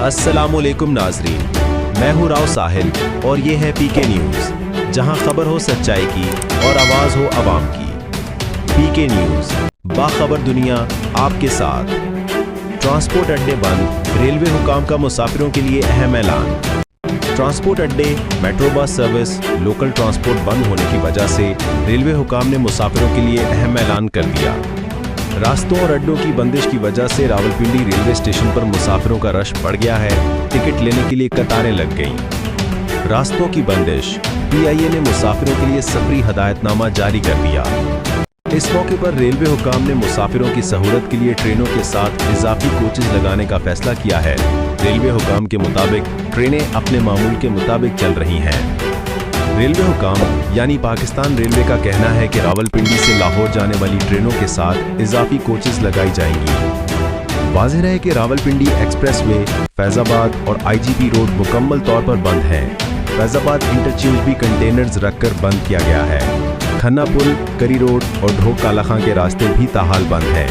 अस्सलामुअलैकुम नाजरीन, मैं हूँ राव साहिल और ये है पीके न्यूज़, जहाँ खबर हो सच्चाई की और आवाज़ हो आवाम की। पीके न्यूज़, बाखबर दुनिया आपके साथ। ट्रांसपोर्ट अड्डे बंद, रेलवे हुकाम का मुसाफिरों के लिए अहम ऐलान। ट्रांसपोर्ट अड्डे, metro bus service, local transport बंद होने की वजह से रेलवे हुकाम ने मुसाफिरों के लिए अहम ऐलान कर दिया। रास्तों और अड्डों की बंदिश की वजह से रावलपिंडी रेलवे स्टेशन पर मुसाफिरों का रश बढ़ गया है। टिकट लेने के लिए कतारें लग गईं। रास्तों की बंदिश, पीआईए ने मुसाफिरों के लिए सफरी हदायतनामा जारी कर दिया। इस मौके पर रेलवे हुकाम ने मुसाफिरों की सहूलत के लिए ट्रेनों के साथ इजाफी कोचेज लगाने का फैसला किया है। रेलवे हुकाम के मुताबिक ट्रेनें अपने मामूल के मुताबिक चल रही हैं। रेलवे हुकाम यानी पाकिस्तान रेलवे का कहना है कि रावलपिंडी से लाहौर जाने वाली ट्रेनों के साथ इजाफी कोचेज लगाई जाएंगी। वाज़ेह है कि रावलपिंडी एक्सप्रेसवे, फैजाबाद और आईजीपी रोड मुकम्मल तौर पर बंद हैं। फैजाबाद इंटरचेंज भी कंटेनर्स रखकर बंद किया गया है। खन्ना पुल, करी रोड और ढोक काला खां के रास्ते भी ताहाल बंद हैं।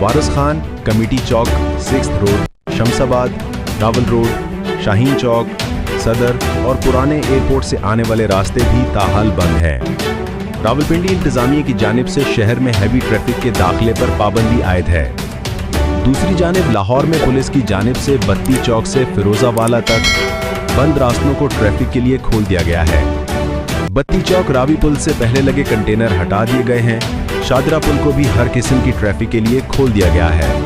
Waris Khan, committee Chowk, 6th road, Shamsabad, Rawal road, Shaheen Chowk, Saddar और पुराने एयरपोर्ट से आने वाले रास्ते भी ताहाल बंद हैं। रावलपिंडी इंतजामिया की जानिब से शहर में हैवी ट्रैफिक के दाखिले पर पाबंदी आयद है। दूसरी जानिब लाहौर में पुलिस की जानिब से बत्ती चौक से फिरोजावाला तक बंद रास्तों को ट्रैफिक के लिए खोल दिया गया है। बत्ती चौक रावी पुल से पहले लगे कंटेनर हटा दिए गए हैं। शादरा पुल को भी हर किस्म की ट्रैफिक के लिए खोल दिया गया है।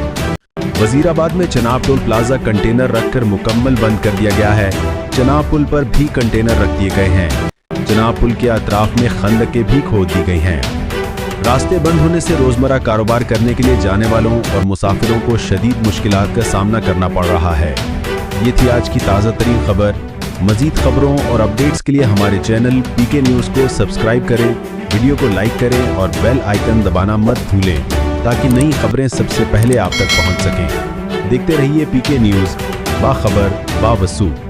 वजीराबाद में चनाब टोल प्लाजा कंटेनर रखकर मुकम्मल बंद कर दिया गया है। चनाब पुल पर भी कंटेनर रख दिए गए हैं। चनाब पुल के अतराफ में खंदकें भी खोद दी गई हैं। रास्ते बंद होने से रोजमर्रा कारोबार करने के लिए जाने वालों और मुसाफिरों को शदीद मुश्किलात का सामना करना पड़ रहा है। ये थी आज की ताज़ा तरीन खबर। मजीद खबरों और अपडेट्स के लिए हमारे चैनल पीके न्यूज़ को सब्सक्राइब करें, वीडियो को लाइक करें और बेल आइकन दबाना मत भूलें ताकि नई खबरें सबसे पहले आप तक पहुंच सकें। देखते रहिए पीके न्यूज़, बाखबर बावसूख।